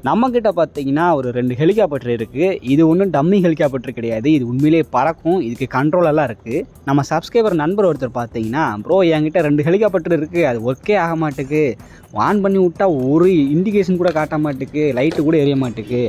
நம்ம கிட்ட பார்த்தீங்கன்னா ஒரு 2 ஹெலிகாப்டர் இருக்குது. இது ஒன்றும் டம்மி ஹெலிகாப்டர் கிடையாது, இது உண்மையிலேயே பறக்கும். இதுக்கு கண்ட்ரோலெல்லாம் இருக்குது. நம்ம சப்ஸ்கிரைபர் நண்பர் ஒருத்தர் பார்த்தீங்கன்னா, ப்ரோ என்கிட்ட 2 ஹெலிகாப்டர் இருக்குது, அது ஒர்க்கே ஆக மாட்டுக்கு, ஆன் பண்ணி விட்டால் ஒரு இண்டிகேஷன் கூட காட்ட மாட்டுக்கு, லைட்டு கூட எரிய மாட்டுக்கு,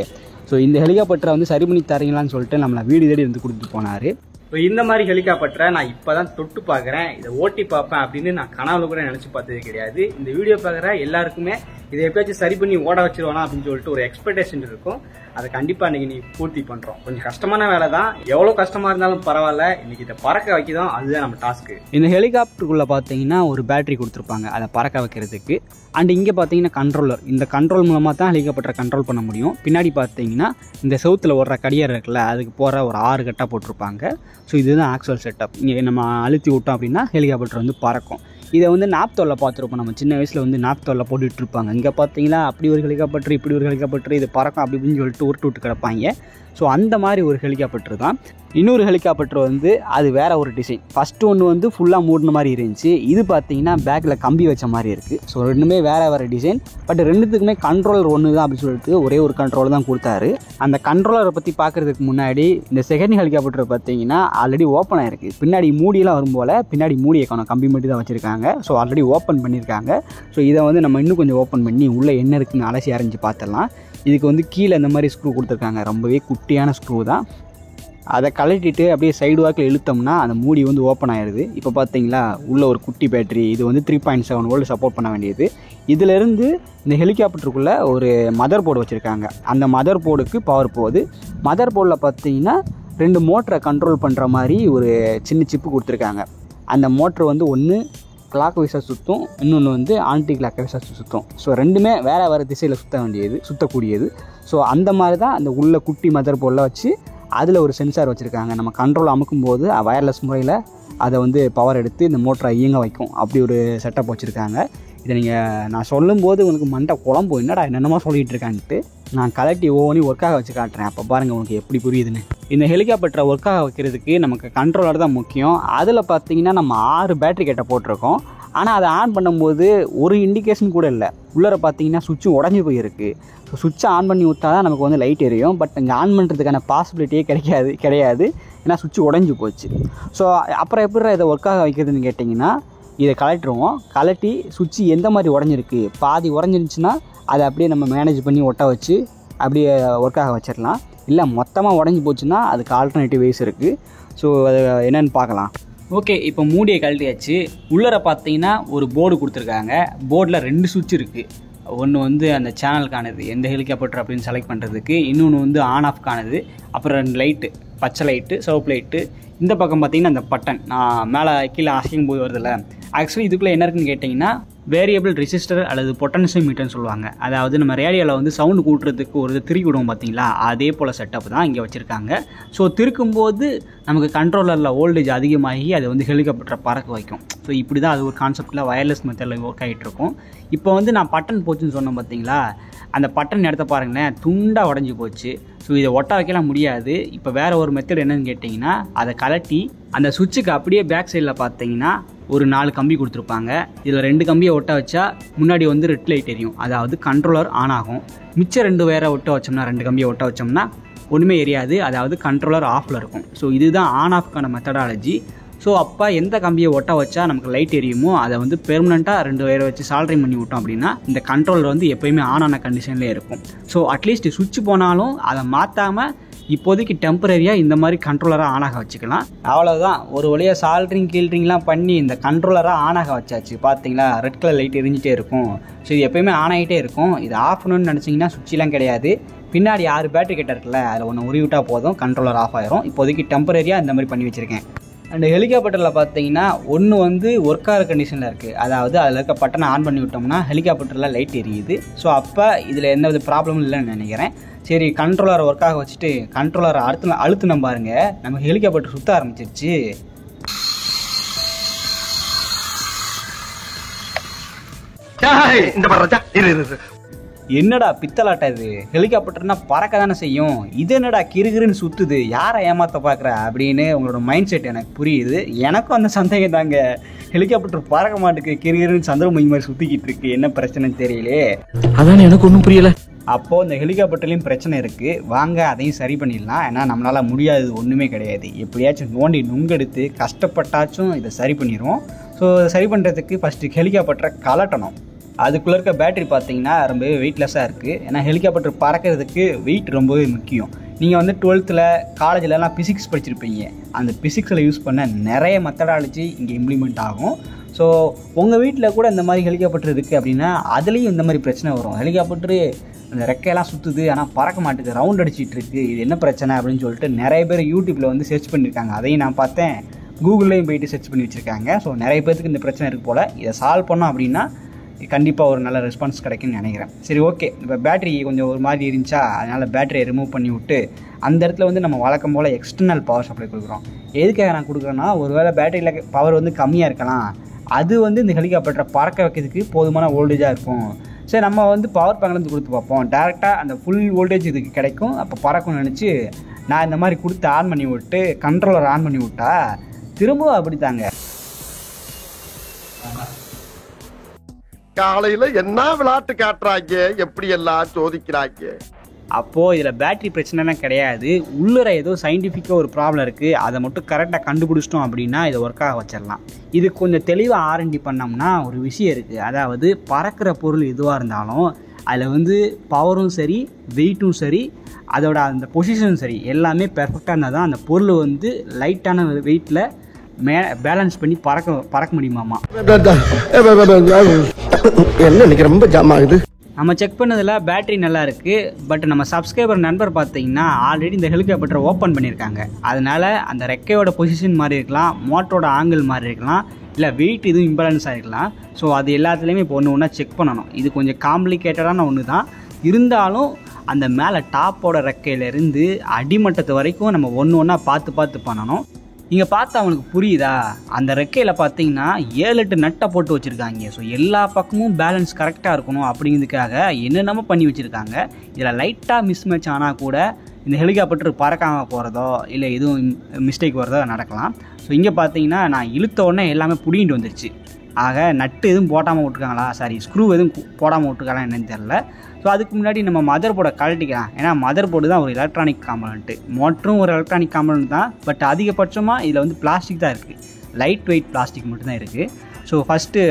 ஸோ இந்த ஹெலிகாப்டரை வந்து சரி பண்ணி தரீங்களான்னு சொல்லிட்டு நம்மளை வீடு தேடி வந்து கொடுத்துட்டு போனார். ஸோ இந்த மாதிரி ஹெலிகாப்டரை நான் இப்போ தான் தொட்டு பார்க்குறேன், இதை ஓட்டி பார்ப்பேன் அப்படின்னு நான் கனவுல கூட நினச்சி பார்த்தது கிடையாது. இந்த வீடியோ பார்க்குற எல்லாருக்குமே இதை எப்பயாச்சும் சரி பண்ணி ஓட வச்சிருவானா அப்படின்னு சொல்லிட்டு ஒரு எக்ஸ்பெக்டேஷன் இருக்கும். அதை கண்டிப்பாக இன்னைக்கு நீ பூர்த்தி பண்ணுறோம். கொஞ்சம் கஷ்டமான வேலை தான், எவ்வளோ கஷ்டமாக இருந்தாலும் பரவாயில்ல, இன்னைக்கு இதை பறக்க வைக்கதான், அதுதான் நம்ம டாஸ்க்கு. இந்த ஹெலிகாப்டருக்குள்ளே பார்த்தீங்கன்னா ஒரு பேட்டரி கொடுத்துருப்பாங்க அதை பறக்க வைக்கிறதுக்கு. அண்ட் இங்கே பார்த்தீங்கன்னா கண்ட்ரோலர், இந்த கண்ட்ரோல் மூலமாக தான் ஹெலிகாப்டரை கண்ட்ரோல் பண்ண முடியும். பின்னாடி பார்த்தீங்கன்னா இந்த செவுத்தில் ஓடுற கடியார் இருக்குல்ல, அதுக்கு போகிற ஒரு 6 கட்டாக போட்டிருப்பாங்க. ஸோ இதுதான் ஆக்சுவல் செட்டப். இங்கே நம்ம அழுத்தி விட்டோம் அப்படின்னா ஹெலிகாப்டர் வந்து பறக்கும். இதை வந்து நாப்தோலில் பார்த்துருப்போம், நம்ம சின்ன வயசில் வந்து நாப்தோலில் போட்டுட்டு இருப்பாங்க. இங்கே பார்த்தீங்கன்னா அப்படி ஒரு ஹெலிகாப்டர், இப்படி ஒரு ஹெலிகாப்டர், இது பறக்கும் அப்படி இப்படின்னு சொல்லிட்டு உருட்டு விட்டு கிடப்பாங்க. ஸோ அந்த மாதிரி ஒரு ஹெலிகாப்டர் தான். இன்னொரு ஹெலிகாப்டர் வந்து அது வேறு ஒரு டிசைன். ஃபஸ்ட்டு ஒன்று வந்து ஃபுல்லாக மூடின மாதிரி இருந்துச்சு, இது பார்த்தீங்கன்னா பேக்கில் கம்பி வச்ச மாதிரி இருக்குது. ஸோ ரெண்டுமே வேறு டிசைன். பட் ரெண்டுத்துக்குமே கண்ட்ரோலர் ஒன்று தான் அப்படின்னு சொல்லிட்டு ஒரே ஒரு கண்ட்ரோலர் தான் கொடுத்தாரு. அந்த கண்ட்ரோலரை பற்றி பார்க்குறதுக்கு முன்னாடி இந்த செகண்ட் ஹெலிகாப்டர் பார்த்தீங்கன்னா ஆல்ரெடி ஓப்பன் ஆகிருக்கு. பின்னாடி மூடியெல்லாம் வரும்போல் பின்னாடி மூடியை காணும், கம்பி மட்டும் தான் வச்சுருக்காங்க. ஸோ ஆல்ரெடி ஓப்பன் பண்ணியிருக்காங்க. ஸோ இதை வந்து நம்ம இன்னும் கொஞ்சம் ஓப்பன் பண்ணி உள்ளே என்ன இருக்குதுன்னு அலசி அரைஞ்சி பார்த்துடலாம். இதுக்கு வந்து கீழே இந்த மாதிரி ஸ்க்ரூ கொடுத்துருக்காங்க, ரொம்பவே குட்டியான ஸ்க்ரூ தான். அதை கழட்டிட்டு அப்படியே சைடு வாக்கில் இழுத்தோம்னா அந்த மூடி வந்து ஓப்பன் ஆயிடுது. இப்போ பார்த்தீங்களா உள்ள ஒரு குட்டி பேட்டரி, இது வந்து 3.7 வோல்ட் சப்போர்ட் பண்ண வேண்டியது. இதிலேருந்து இந்த ஹெலிகாப்டருக்குள்ளே ஒரு மதர் போர்டு வச்சுருக்காங்க, அந்த மதர் போர்டுக்கு பவர் போகுது. மதர் போர்டில் பார்த்தீங்கன்னா 2 மோட்டரை கண்ட்ரோல் பண்ணுற மாதிரி ஒரு சின்ன சிப்பு கொடுத்துருக்காங்க. அந்த மோட்ரு வந்து ஒன்று கிளாக் வைஸாக சுற்றும், இன்னொன்று வந்து ஆன்டி கிளாக் வைஸாக சுற்றும். ஸோ ரெண்டுமே வேறு திசையில் சுற்றக்கூடியது. ஸோ அந்த மாதிரி தான் அந்த உள்ள குட்டி மதர் போர்டில் வச்சு அதில் ஒரு சென்சார் வச்சுருக்காங்க. நம்ம கண்ட்ரோல் அமுக்கும்போது வயர்லெஸ் முறையில் அதை வந்து பவர் எடுத்து இந்த மோட்டரை இயங்க வைக்கும். அப்படி ஒரு செட்டப் வச்சுருக்காங்க. இதை நான் சொல்லும்போது உனக்கு மண்டை குழம்பு, என்னடா என்னென்னமோ சொல்லிகிட்டு இருக்கான்ட்டு நான் கலட்டி ஒவ்வொன்றையும் ஒர்க்காக வச்சு காட்டுறேன். அப்போ பாருங்கள் உனக்கு எப்படி புரியுதுன்னு. இந்த ஹெலிகாப்டரை ஒர்க்காக வைக்கிறதுக்கு நமக்கு கண்ட்ரோலர் தான் முக்கியம். அதில் பார்த்தீங்கன்னா நம்ம 6 பேட்டரி கிட்ட போட்டிருக்கோம். ஆனால் அதை ஆன் பண்ணும்போது ஒரு இண்டிகேஷன் கூட இல்லை. உள்ளே பார்த்தீங்கன்னா சுவிட்சும் உடஞ்சி போயிருக்கு. ஸோ சுவிட்சை ஆன் பண்ணி விட்டா தான் நமக்கு வந்து லைட் எரியும். பட் இங்கே ஆன் பண்ணுறதுக்கான பாசிபிலிட்டியே கிடையாது, ஏன்னா சுவிட்சு உடஞ்சி போச்சு. ஸோ அப்புறம் எப்படி இதை ஒர்க்காக வைக்கிறதுன்னு கேட்டிங்கன்னா, இதை கலட்டிடுவோம். கலட்டி சுவிட்சு எந்த மாதிரி உடஞ்சிருக்கு, பாதி உடஞ்சிருந்துச்சுன்னா அதை அப்படியே நம்ம மேனேஜ் பண்ணி ஒட்ட வச்சு அப்படியே ஒர்க்காக வச்சிடலாம். இல்லை மொத்தமாக உடஞ்சி போச்சுன்னா அதுக்கு ஆல்டர்னேட்டிவ் வேஸ் இருக்குது. ஸோ அது என்னென்னு பார்க்கலாம். ஓகே, இப்போ மூடியை கழட்டியாச்சு. உள்ளர பார்த்தீங்கன்னா ஒரு போர்டு கொடுத்துருக்காங்க. போர்டில் 2 சுவிட்ச் இருக்குது. ஒன்று வந்து அந்த சேனலுக்கானது, எந்த ஹெலிகாப்டர் அப்படின்னு செலக்ட் பண்ணுறதுக்கு. இன்னொன்று வந்து ஆன் ஆஃப் காணுது. அப்புறம் 2 லைட்டு, பச்சை லைட்டு, சிவப்பு லைட்டு. இந்த பக்கம் பார்த்தீங்கன்னா அந்த பட்டன் நான் மேலே கீழே அசைக்கும் போது வருதில்ல, ஆக்சுவலி இதுக்குள்ளே என்ன இருக்குன்னு கேட்டிங்கன்னா வேரியபிள் ரெசிஸ்டர் அல்லது பொட்டன்ஷியல் மீட்டர்னு சொல்லுவாங்க. அதாவது நம்ம ரேடியோவில் வந்து சவுண்டு கூட்டுறதுக்கு ஒரு திருக்கி விடுவோம் பார்த்தீங்களா, அதே போல் செட்டப் தான் இங்கே வச்சுருக்காங்க. ஸோ திருக்கும்போது நமக்கு கண்ட்ரோலரில் வோல்டேஜ் அதிகமாகி அதை வந்து ஹெலிகாப்டரை பறக்க வைக்கும். ஸோ இப்படி தான் அது ஒரு கான்செப்டில் வயர்லெஸ் மெத்தடில் ஒர்க் ஆகிட்டு இருக்கும். இப்போ வந்து நான் பட்டன் போச்சுன்னு சொன்னேன் பார்த்தீங்களா, அந்த பட்டன் இடத்த பாருங்களேன், துண்டாக உடஞ்சி போச்சு. ஸோ இதை ஒட்ட வைக்கலாம் முடியாது. இப்போ வேறு ஒரு மெத்தட் என்னன்னு கேட்டிங்கன்னா, அதை கலட்டி அந்த சுவிட்சுக்கு அப்படியே பேக் சைடில் பார்த்தீங்கன்னா ஒரு 4 கம்பி கொடுத்துருப்பாங்க. இதில் 2 கம்பியை ஒட்ட வச்சா முன்னாடி வந்து ரெட் லைட் எரியும், அதாவது கண்ட்ரோலர் ஆன் ஆகும். மிச்சம் 2 வேற ஒட்ட வச்சோம்னா, 2 கம்பியை ஒட்ட வச்சோம்னா ஒன்றுமே எரியாது, அதாவது கண்ட்ரோலர் ஆஃபில் இருக்கும். ஸோ இதுதான் ஆன் ஆஃப்க்கான மெத்தடாலஜி. ஸோ அப்போ எந்த கம்பியை ஒட்ட வச்சா நமக்கு லைட் எரியுமோ அதை வந்து பெர்மனெண்ட்டாக 2 வயரை வச்சு சால்ட்ரிங் பண்ணி விட்டோம் அப்படின்னா இந்த கண்ட்ரோலர் வந்து எப்போயுமே ஆன் ஆன கண்டிஷன்லேயே இருக்கும். ஸோ அட்லீஸ்ட் சுவிட்ச் போனாலும் அதை மாற்றாமல் இப்போதைக்கு டெம்பரரியாக இந்த மாதிரி கண்ட்ரோலராக ஆனாக வச்சுக்கலாம். அவ்வளோதான், ஒரு வழியாக சால்ட்ரிங் கீல்ட்ரிங்லாம் பண்ணி இந்த கண்ட்ரோலராக ஆனாக வச்சாச்சு. பார்த்தீங்களா, ரெட் கலர் லைட் எரிஞ்சிட்டே இருக்கும். ஸோ இது எப்போயுமே ஆன் ஆகிட்டே இருக்கும். இது ஆஃப் பண்ணணும்னு நினச்சிங்கன்னா சுவிட்செலாம் கிடையாது. பின்னாடி 6 பேட்டரி கிட்ட இருக்குல்ல, அதில் ஒன்று உருவிட்டால் போதும், கண்ட்ரோலர் ஆஃப் ஆயிரும். இப்போதைக்கு டெம்பரரியாக இந்த மாதிரி பண்ணி வச்சுருக்கேன். அண்ட் ஹெலிகாப்டரில் பார்த்தீங்கன்னா ஒன்று வந்து ஒர்க் ஆகிற கண்டிஷனில் இருக்குது. அதாவது அதில் இருக்க பட்டனை ஆன் பண்ணி விட்டோம்னா ஹெலிகாப்டரில் லைட் எரியுது. ஸோ அப்போ இதில் எந்த வித ப்ராப்ளமும் இல்லைன்னு நினைக்கிறேன். சரி, கண்ட்ரோலரை ஒர்க்காக வச்சுட்டு கண்ட்ரோலரை அழுத்தின பாருங்க, நம்ம ஹெலிகாப்டர் சுற்ற ஆரம்பிச்சிருச்சு. என்னடா பித்தலாட்டா இது, ஹெலிகாப்டர்னா பறக்க தானே செய்யும், இது என்னடா கிறுகிறுன்னு சுற்றுது, யாரை ஏமாற்ற பார்க்குற அப்படின்னு உங்களோட மைண்ட் செட் எனக்கு புரியுது. எனக்கும் அந்த சந்தேகம் தாங்க, ஹெலிகாப்டர் பறக்க மாட்டேங்குது, கிறுகிறுன்னு சந்திரமுகி மாதிரி சுற்றிக்கிட்டு இருக்கு, என்ன பிரச்சனைன்னு தெரியலே. அதான் எனக்கு ஒன்றும் புரியல. அப்போது இந்த ஹெலிகாப்டர்லேயும் பிரச்சனை இருக்குது, வாங்க அதையும் சரி பண்ணிடலாம். ஏன்னா நம்மளால் முடியாது ஒன்றுமே கிடையாது, எப்படியாச்சும் நோண்டி நுங்கெடுத்து கஷ்டப்பட்டாச்சும் இதை சரி பண்ணிடுவோம். ஸோ இதை சரி பண்ணுறதுக்கு ஃபஸ்ட்டு ஹெலிகாப்டரை கலட்டணும். அதுக்குள்ளே இருக்க பேட்டரி பார்த்தீங்கன்னா ரொம்பவே வெயிட்லெஸ்ஸாக இருக்குது. ஏன்னா ஹெலிகாப்டர் பறக்கிறதுக்கு வெயிட் ரொம்பவே முக்கியம். நீங்கள் வந்து 12th காலேஜிலலாம் ஃபிசிக்ஸ் படிச்சிருப்பீங்க, அந்த ஃபிசிக்ஸில் யூஸ் பண்ண நிறைய மெத்தடாலஜி இங்கே இம்ப்ளிமெண்ட் ஆகும். ஸோ உங்கள் வீட்டில் கூட இந்த மாதிரி ஹெலிகாப்டர் இருக்குது அப்படின்னா அதுலேயும் இந்த மாதிரி பிரச்சனை வரும். ஹெலிகாப்டரு அந்த ரெக்கையெல்லாம் சுற்றுது ஆனால் பறக்க மாட்டேங்குது, ரவுண்ட் அடிச்சிட்டு இருக்குது, இது என்ன பிரச்சனை அப்படின்னு சொல்லிட்டு நிறைய பேர் யூடியூப்பில் வந்து சர்ச் பண்ணியிருக்காங்க. அதையும் நான் பார்த்தேன், கூகுள்லேயும் போயிட்டு சர்ச் பண்ணி வச்சுருக்காங்க. ஸோ நிறைய பேருக்கு இந்த பிரச்சனை இருக்குது போல். இதை சால்வ் பண்ணோம் அப்படின்னா கண்டிப்பாக ஒரு நல்ல ரெஸ்பான்ஸ் கிடைக்குன்னு நினைக்கிறேன். சரி, ஓகே. இப்போ பேட்டரி கொஞ்சம் ஒரு மாதிரி இருந்துச்சா, அதனால் பேட்டரியை ரிமூவ் பண்ணி விட்டு அந்த இடத்துல வந்து நம்ம வழக்கம் போல் எக்ஸ்டர்னல் பவர் சப்ளை கொடுக்குறோம். எதுக்காக நான் கொடுக்குறேன்னா, ஒருவேளை பேட்டரியில் பவர் வந்து கம்மியாக இருக்கலாம், அது வந்து இந்த ஹெலிகாப்டரை பறக்க வைக்கிறதுக்கு போதுமான வோல்டேஜாக இருக்கும். சரி, நம்ம வந்து பவர் பேங்க்லேருந்து கொடுத்து பார்ப்போம், டேரெக்டாக அந்த ஃபுல் வோல்டேஜ் இதுக்கு கிடைக்கும், அப்போ பறக்கும்னு நினச்சி நான் இந்த மாதிரி கொடுத்து ஆன் பண்ணி விட்டு கண்ட்ரோலர் ஆன் பண்ணி விட்டா திரும்பவும் அப்படி தாங்க. காலையில என்ன விளையாட்டு காட்டுறாங்க, எப்படி எல்லாம் சோதிக்கிறாங்க. அப்போது இதில் பேட்ரி பிரச்சனைலாம் கிடையாது, உள்ளுற ஏதோ சயின்டிஃபிக்காக ஒரு ப்ராப்ளம் இருக்குது, அதை மட்டும் கரெக்டாக கண்டுபிடிச்சிட்டோம் அப்படின்னா இதை ஒர்க்காக வச்சிடலாம். இது கொஞ்சம் தெளிவாக ஆர்என்டி பண்ணோம்னா ஒரு விஷயம் இருக்குது. அதாவது பறக்கிற பொருள் எதுவாக இருந்தாலும் அதில் வந்து பவரும் சரி, வெயிட்டும் சரி, அதோட அந்த பொசிஷனும் சரி, எல்லாமே பெர்ஃபெக்டாக இருந்தால் தான் அந்த பொருள் வந்து லைட்டான வெயிட்டில் பேலன்ஸ் பண்ணி பறக்க முடியுமாமா. என்ன இன்னைக்கு ரொம்ப ஜாம் ஆகுது. நம்ம செக் பண்ணதில் பேட்டரி நல்லா இருக்குது. பட் நம்ம சப்ஸ்கிரைபர் நண்பர் பார்த்தீங்கன்னா ஆல்ரெடி இந்த ஹெலிகாப்டரை ஓப்பன் பண்ணியிருக்காங்க. அதனால் அந்த ரெக்கையோட பொசிஷன் மாதிரி இருக்கலாம், மோட்டரோட ஆங்கிள் மாதிரி இருக்கலாம், இல்லை வெயிட் இதுவும் இம்பேலன்ஸ் ஆகிருக்கலாம். ஸோ அது எல்லாத்துலேயுமே இப்போ ஒன்று ஒன்றா செக் பண்ணணும். இது கொஞ்சம் காம்ப்ளிகேட்டடான ஒன்று தான், இருந்தாலும் அந்த மேலே டாப்போட ரெக்கையிலேருந்து அடிமட்டத்து வரைக்கும் நம்ம ஒன்று ஒன்றா பார்த்து பண்ணணும். இங்கே பார்த்தா அவனுக்கு புரியுதா, அந்த ரெக்கையில் பார்த்தீங்கன்னா 7-8 நட்டை போட்டு வச்சுருக்காங்க. ஸோ எல்லா பக்கமும் பேலன்ஸ் கரெக்டாக இருக்கணும் அப்படிங்கிறதுக்காக என்னென்னமோ பண்ணி வச்சுருக்காங்க. இதில் லைட்டாக மிஸ் மேட்ச் ஆனால் கூட இந்த ஹெலிகாப்டர் பறக்காமல் போகிறதோ இல்லை எதுவும் மிஸ்டேக் வரதோ நடக்கலாம். ஸோ இங்கே பார்த்தீங்கன்னா நான் இழுத்த உடனே எல்லாமே பிடிங்கிட்டு வந்துருச்சு. ஆக நட்டு எதுவும் போடாமல் விட்டுருக்காங்களா, சாரி ஸ்க்ரூ எதுவும் போடாமல் விட்டுருக்காங்களா என்னன்னு தெரில. ஸோ அதுக்கு முன்னாடி நம்ம மதர் போர்டை கழட்டிக்கலாம். ஏன்னா மதர் போர்டு தான் ஒரு எலக்ட்ரானிக் காம்பனண்ட்டு, மோட்டரும் ஒரு எலக்ட்ரானிக் காம்பனண்ட் தான். பட் அதிகபட்சமாக இதில் வந்து பிளாஸ்டிக் தான் இருக்குது, லைட் வெயிட் பிளாஸ்டிக் மட்டும்தான் இருக்குது. ஸோ ஃபஸ்ட்டு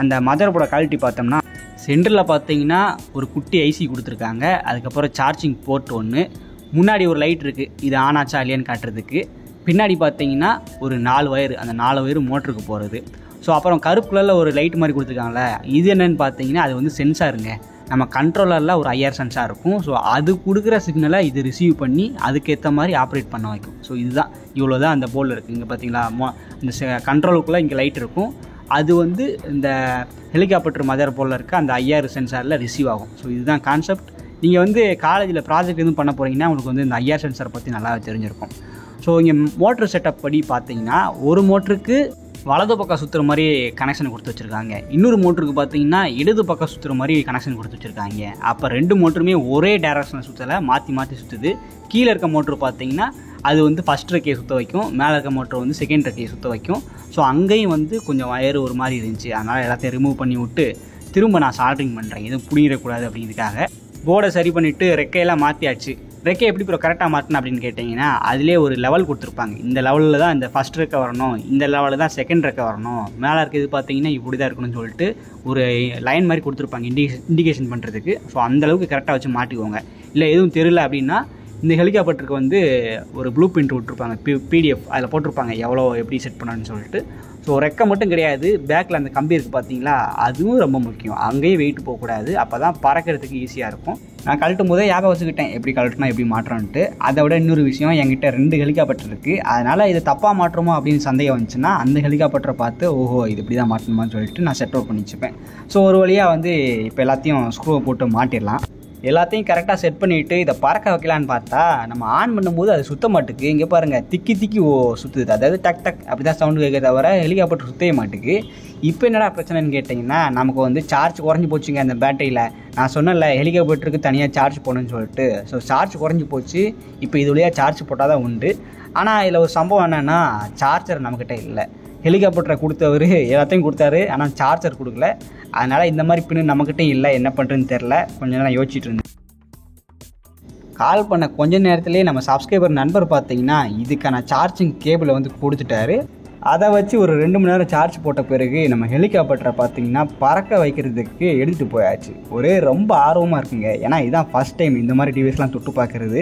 அந்த மதர் போர்டை கழட்டி பார்த்தோம்னா சென்டரில் பார்த்தீங்கன்னா ஒரு குட்டி ஐசி கொடுத்துருக்காங்க. அதுக்கப்புறம் சார்ஜிங் போர்ட் ஒன்று, முன்னாடி ஒரு லைட் இருக்குது, இது ஆன் ஆச்சா இல்லையான்னு காட்டுறதுக்கு. பின்னாடி பார்த்தீங்கன்னா ஒரு 4 வயர், அந்த 4 வயர் மோட்டருக்கு போகிறது. ஸோ அப்புறம் கருப்பு கலரில் ஒரு லைட் மாதிரி கொடுத்துருக்காங்களே, இது என்னென்னு பார்த்தீங்கன்னா அது வந்து சென்சாருங்க. நம்ம கண்ட்ரோலரில் ஒரு IR சென்சார் இருக்கும். ஸோ அது கொடுக்குற சிக்னலை இது ரிசீவ் பண்ணி அதுக்கேற்ற மாதிரி ஆப்ரேட் பண்ண வைக்கும். ஸோ இதுதான், இவ்வளோ தான் அந்த போர்டில் இருக்குது. இங்கே பார்த்தீங்களா, இந்த கண்ட்ரோலுக்குள்ளே இங்கே லைட் இருக்கும், அது வந்து இந்த ஹெலிகாப்டர் மதர் போர்டில் இருக்க அந்த IR சென்சாரில் ரிசீவ் ஆகும். ஸோ இதுதான் கான்செப்ட். நீங்கள் வந்து காலேஜில் ப்ராஜெக்ட் எதுவும் பண்ண போகிறீங்கன்னா உங்களுக்கு வந்து இந்த IR சென்சார் பற்றி நல்லா தெரிஞ்சிருக்கும். ஸோ இங்கே மோட்ரு செட்டப் படி பார்த்தீங்கன்னா ஒரு மோட்டருக்கு வலது பக்கம் சுற்றுற மாதிரி கனெக்ஷன் கொடுத்து வச்சுருக்காங்க, இன்னொரு மோட்டருக்கு பார்த்தீங்கன்னா இடது பக்கம் சுற்றுற மாதிரி கனெக்ஷன் கொடுத்து வச்சுருக்காங்க. அப்போ 2 மோட்டருமே ஒரே டைரக்ஷனில் சுற்றலை, மாற்றி சுற்றுது. கீழே இருக்க மோட்ரு பார்த்தீங்கன்னா அது வந்து ஃபஸ்ட் ரெக்கையை சுற்ற வைக்கும், மேலே இருக்க மோட்ரு வந்து செகண்ட் ரெக்கையை சுற்ற வைக்கும். ஸோ அங்கேயும் வந்து கொஞ்சம் வயர் ஒரு மாதிரி இருந்துச்சு, அதனால் எல்லாத்தையும் ரிமூவ் பண்ணி விட்டு திரும்ப நான் சால்ட்ரிங் பண்ணுறேன், எதுவும் புடிங்கிடக்கூடாது அப்படிங்கிறதுக்காக. போர்டை சரி பண்ணிவிட்டு ரெக்கையெல்லாம் மாற்றியாச்சு. ரெக்கை எப்படி இப்போ கரெக்டாக மாற்றினா அப்படின்னு கேட்டிங்கன்னா அதிலே ஒரு லெவல் கொடுத்துருப்பாங்க. இந்த லெவலில் தான் இந்த ஃபஸ்ட் ரெக்கை வரணும், இந்த லெவலில் தான் செகண்ட் ரெக்கை வரணும், மேலே இருக்கிறது பார்த்தீங்கன்னா இப்படி தான் இருக்கணும்னு சொல்லிட்டு ஒரு லைன் மாதிரி கொடுத்துருப்பாங்க இண்டிகேஷன் பண்ணுறதுக்கு. ஸோ அந்தளவுக்கு கரெக்டாக வச்சு மாட்டிக்குவோங்க. இல்லை எதுவும் தெரியல அப்படின்னா இந்த ஹெலிகாப்டருக்கு வந்து ஒரு ப்ளூ பிரிண்ட் விட்டுருப்பாங்க, PDF, அதில் போட்டிருப்பாங்க எவ்வளோ எப்படி செட் பண்ணணும்னு சொல்லிட்டு. ஸோ ரெக்கை மட்டும் கிடையாது, பேக்கில் அந்த கம்பி இருக்குது பார்த்தீங்களா, அதுவும் ரொம்ப முக்கியம். அங்கேயும் வெயிட் போகக்கூடாது, அப்போ தான் பறக்கிறதுக்கு ஈஸியாக இருக்கும். நான் கழட்டும் போதே ஞாபகம் வச்சுக்கிட்டேன் எப்படி கழட்டினா எப்படி மாற்றோன்ட்டு. அதை விட இன்னொரு விஷயம், என்கிட்ட 2 ஹெலிகாப்டர் இருக்குது, அதனால் இது தப்பாக மாற்றோமோ அப்படின்னு சந்தேகம் வந்துச்சுன்னா அந்த ஹெலிகாப்டரை பார்த்து ஓஹோ இது இப்படி தான் மாட்டணுமான்னு சொல்லிட்டு நான் செட் அவுட் பண்ணி வச்சுப்பேன். ஸோ ஒரு வழியாக வந்து இப்போ எல்லாத்தையும் ஸ்க்ரூவை போட்டு மாட்டிடலாம். எல்லாத்தையும் கரெக்டாக செட் பண்ணிவிட்டு இதை பறக்க வைக்கலான்னு பார்த்தா நம்ம ஆன் பண்ணும்போது அது சுத்த மாட்டுக்கு. இங்கே பாருங்கள் திக்கி திக்கி சுற்றுது, அதாவது டக் டக் அப்படி தான் சவுண்டு கேட்க தவிர ஹெலிகாப்டர் சுற்றவே மாட்டுக்கு. இப்போ என்னடா பிரச்சனைன்னு கேட்டிங்கன்னா நமக்கு வந்து சார்ஜ் குறைஞ்சி போச்சுங்க அந்த பேட்டரியில். நான் சொன்னேன்ல ஹெலிகாப்டருக்கு தனியாக சார்ஜ் போடணும்னு சொல்லிட்டு. ஸோ சார்ஜ் குறைஞ்சி போச்சு. இப்போ இது வழியாக சார்ஜ் போட்டால் தான் உண்டு. ஆனால் இதில் ஒரு சம்பவம் என்னென்னா சார்ஜர் நம்மக்கிட்ட இல்லை. ஹெலிகாப்டரை கொடுத்தவர் எல்லாத்தையும் கொடுத்தாரு, ஆனால் சார்ஜர் கொடுக்கல. அதனால் இந்த மாதிரி பின்னு நம்மக்கிட்டே இல்லை, என்ன பண்ணுறதுன்னு தெரில. கொஞ்ச நேரம் யோசிச்சுட்டு இருந்தேன். கால் பண்ண கொஞ்ச நேரத்துலேயே நம்ம சப்ஸ்கிரைபர் நண்பர் பார்த்தீங்கன்னா இதுக்கான சார்ஜிங் கேபிளை வந்து கொடுத்துட்டாரு. அதை வச்சு ஒரு 2 மணி நேரம் சார்ஜ் போட்ட பிறகு நம்ம ஹெலிகாப்டரை பார்த்தீங்கன்னா பறக்க வைக்கிறதுக்கு எடுத்துகிட்டு போயாச்சு. ஒரே ரொம்ப ஆர்வமாக இருக்குங்க. ஏன்னா இதுதான் ஃபஸ்ட் டைம் இந்த மாதிரி டிவைஸ்லாம் தொட்டு பார்க்குறது.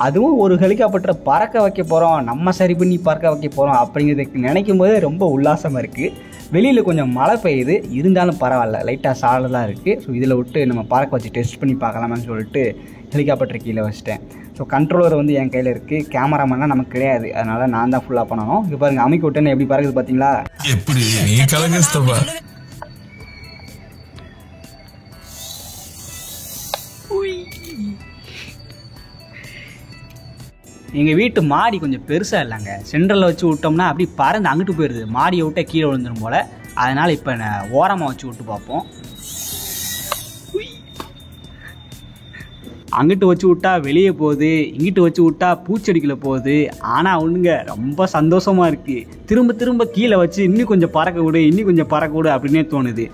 அதுவும் ஒரு ஹெலிகாப்டரை பறக்க வைக்க போகிறோம், நம்ம சரி பண்ணி பறக்க வைக்க போகிறோம் அப்படிங்கிறதுக்கு நினைக்கும் போதே ரொம்ப உல்லாசமாக இருக்குது. வெளியில் கொஞ்சம் மழை பெய்யுது, இருந்தாலும் பரவாயில்ல, லைட்டாக சாலதாக இருக்குது. ஸோ இதில் விட்டு நம்ம பறக்க வச்சு டெஸ்ட் பண்ணி பார்க்கலாமான்னு சொல்லிட்டு ஹெலிகாப்டர் கீழே வச்சிட்டேன். ஸோ கண்ட்ரோலர் வந்து என் கையில் இருக்குது, கேமராமேன்லாம் நமக்கு கிடையாது, அதனால் நான் தான் ஃபுல்லாக பண்ணணும். இப்போ பாருங்கள் அமைக்க விட்டேன்னு எப்படி பறக்குது பார்த்தீங்களா? எப்படி நீ கலங்கஸ்தப்பா. எங்கள் வீட்டு மாடி கொஞ்சம் பெருசாக இல்லைங்க, சென்ட்ரலில் வச்சு விட்டோம்னா அப்படி பறந்து அங்கிட்டு போயிடுது. மாடியை விட்டால் கீழே விழுந்துடும் போல். அதனால் இப்போ நான் ஓரமாக வச்சு விட்டு பார்ப்போம். அங்கிட்டு வச்சு விட்டா வெளியே போகுது, இங்கிட்டு வச்சு விட்டா பூச்செடிக்குள்ளே போகுது. ஆனால் ஒன்றுங்க ரொம்ப சந்தோஷமாக இருக்குது. திரும்ப திரும்ப கீழே வச்சு இன்னும் கொஞ்சம் பறக்க விடு, இன்னும் கொஞ்சம் பறக்க விடு அப்படின்னே தோணுது.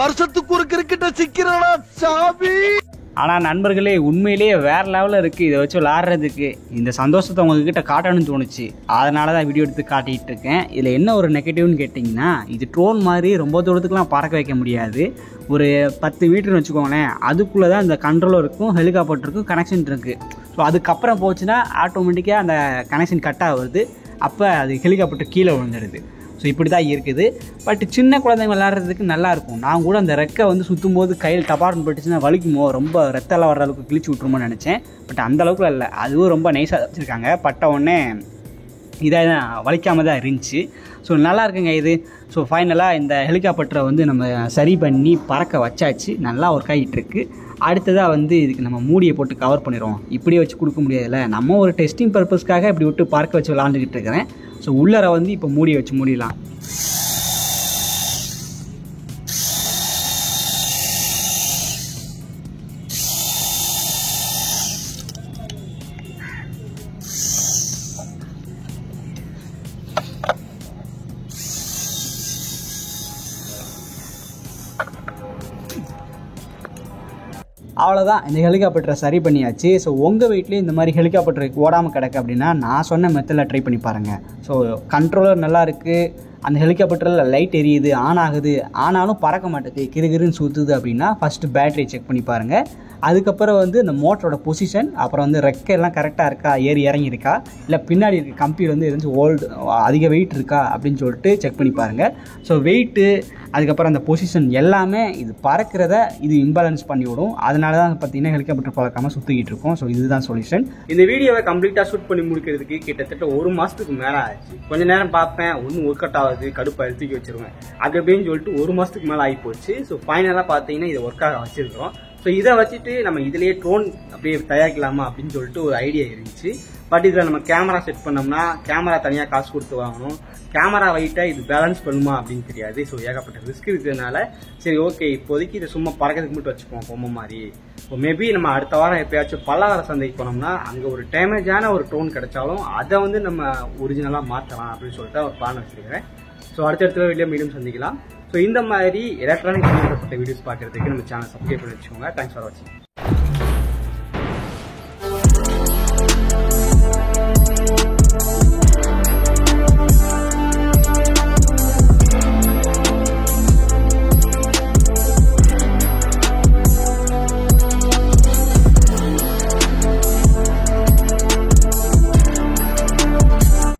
வருஷத்துக்கு ஒரு கிரிக்கெட்ட சிக்கிறடா சாமி. ஆனால் நண்பர்களே உண்மையிலேயே வேறு லெவலில் இருக்குது. இதை வச்சு விளாட்றதுக்கு இந்த சந்தோஷத்தை உங்ககிட்ட காட்டணும்னு தோணுச்சு. அதனால தான் வீடியோ எடுத்து காட்டிகிட்டு இருக்கேன். இதில் என்ன ஒரு நெகட்டிவ்னு கேட்டிங்கன்னா இது ட்ரோன் மாதிரி ரொம்ப தூரத்துக்குலாம் பறக்க வைக்க முடியாது. ஒரு 10 மீட்டர்னு வச்சுக்கோங்களேன், அதுக்குள்ளே தான் இந்த கண்ட்ரோலருக்கும் ஹெலிகாப்டருக்கும் கனெக்ஷன் இருக்குது. ஸோ அதுக்கப்புறம் போச்சுன்னா ஆட்டோமேட்டிக்காக அந்த கனெக்ஷன் கட் ஆகுது. அப்போ அது ஹெலிகாப்டர் கீழே விழுந்துடுது. ஸோ இப்படி தான் இருக்குது. பட் சின்ன குழந்தைங்க விளாட்றதுக்கு நல்லாயிருக்கும். நான் கூட அந்த ரெக்கை வந்து சுற்றும் போது கையில் டபார்னு போட்டுச்சுன்னா வலிக்குமோ, ரொம்ப ரத்தம்லாம் வர்ற அளவுக்கு கிழிச்சு விட்ருமோன்னு நினச்சேன். பட் அந்தளவுக்கு இல்லை, அதுவும் ரொம்ப நைஸாக வச்சுருக்காங்க. பட்ட உடனே இதாக வலிக்காமல் தான் இருந்துச்சு. ஸோ நல்லா இருக்குங்க இது. ஸோ ஃபைனலாக இந்த ஹெலிகாப்டரை வந்து நம்ம சரி பண்ணி பறக்க வச்சாச்சு. நல்லா ஒர்க் ஆகிட்டுருக்கு. அடுத்ததாக வந்து இதுக்கு நம்ம மூடியை போட்டு கவர் பண்ணிடுவோம். இப்படியே வச்சு கொடுக்க முடியாதுல்ல, நம்ம ஒரு டெஸ்டிங் பர்பஸ்க்காக இப்படி விட்டு பறக்க வச்சு விளாண்டுக்கிட்டு இருக்கிறேன். ஸோ உள்ளரை வந்து இப்போ மூடியை வச்சு மூடிடலாம். அவ்வளோதான், இந்த ஹெலிகாப்டரை சரி பண்ணியாச்சு. ஸோ உங்கள் வீட்லேயும் இந்த மாதிரி ஹெலிகாப்டர் ஓடாமல் கிடக்கு அப்படின்னா நான் சொன்ன மெத்தடில் ட்ரை பண்ணி பாருங்கள். ஸோ கண்ட்ரோலர் நல்லா இருக்குது, அந்த ஹெலிகாப்டரில் லைட் எரியுது, ஆன் ஆகுது, ஆனாலும் பறக்க மாட்டேது, கிருகிருன்னு சுற்றுது அப்படின்னா ஃபஸ்ட்டு பேட்டரி செக் பண்ணி பாருங்கள். அதுக்கப்புறம் வந்து இந்த மோட்டரோட பொசிஷன், அப்புறம் வந்து ரெக்கையெல்லாம் கரெக்டாக இருக்கா, ஏறி இறங்கி இருக்கா, இல்லை பின்னாடி இருக்க கம்பியில் வந்து எதாச்சும் அதிக வெயிட் இருக்கா அப்படின்னு சொல்லிட்டு செக் பண்ணி பாருங்கள். ஸோ வெயிட்டு அதுக்கப்புறம் அந்த பொசிஷன் எல்லாமே இது பறக்கிறத இது இம்பேலன்ஸ் பண்ணி விடும். அதனால தான் பார்த்தீங்கன்னா ஹெலிகாப்டர் பறக்காமல் சுற்றிக்கிட்டு இருக்கும். ஸோ இதுதான் சொல்யூஷன். இந்த வீடியோவை கம்ப்ளீட்டாக ஷூட் பண்ணி முடிக்கிறதுக்கு கிட்டத்தட்ட 1 மாதத்துக்கு மேலே ஆச்சு. கொஞ்சம் நேரம் பார்ப்பேன், ஒன்றும் ஒர்க் அவுட் ஆகுது, கடுப்பாக எடுத்துக்கி வச்சுருவேன் அப்படி அப்படின்னு சொல்லிட்டு 1 மாதத்துக்கு மேலே ஆகி போச்சு. ஸோ ஃபைனலாக பார்த்தீங்கன்னா இதை ஒர்க்காக வச்சுருக்கிறோம். ஸோ இதை வச்சுட்டு நம்ம இதிலேயே ட்ரோன் அப்படியே தயாரிக்கலாமா அப்படின்னு சொல்லிட்டு ஒரு ஐடியா இருந்துச்சு. பட் இதில் நம்ம கேமரா செட் பண்ணோம்னா கேமரா தனியாக காசு கொடுத்து வாங்கணும். கேமரா வைட்டா இது பேலன்ஸ் பண்ணுமா அப்படின்னு தெரியாது. ஸோ ஏகப்பட்ட ரிஸ்க் இருக்கிறதுனால சரி ஓகே இப்போதைக்கு இதை சும்மா பறக்கிறதுக்கு மட்டும் வச்சுப்போம் பொம்மை மாதிரி. ஸோ மேபி நம்ம அடுத்த வாரம் எப்பயாச்சும் பல்லாவர சந்தைக்கு போனோம்னா அங்கே ஒரு டேமேஜான ஒரு ட்ரோன் கிடைச்சாலும் அதை வந்து நம்ம ஒரிஜினலாக மாற்றலாம் அப்படின்னு சொல்லிட்டு ஒரு பிளான் வச்சுருக்கிறேன். ஸோ அடுத்த வீடியோ மீண்டும் சந்திக்கலாம். ஸோ இந்த மாதிரி எலக்ட்ரானிக் சம்பந்தப்பட்ட வீடியோஸ் பார்க்குறதுக்கு நம்ம சேனல் சப்ஸ்கிரைப் பண்ணி வச்சுக்கோங்க. தேங்க்ஸ் ஃபார் வாட்சிங்.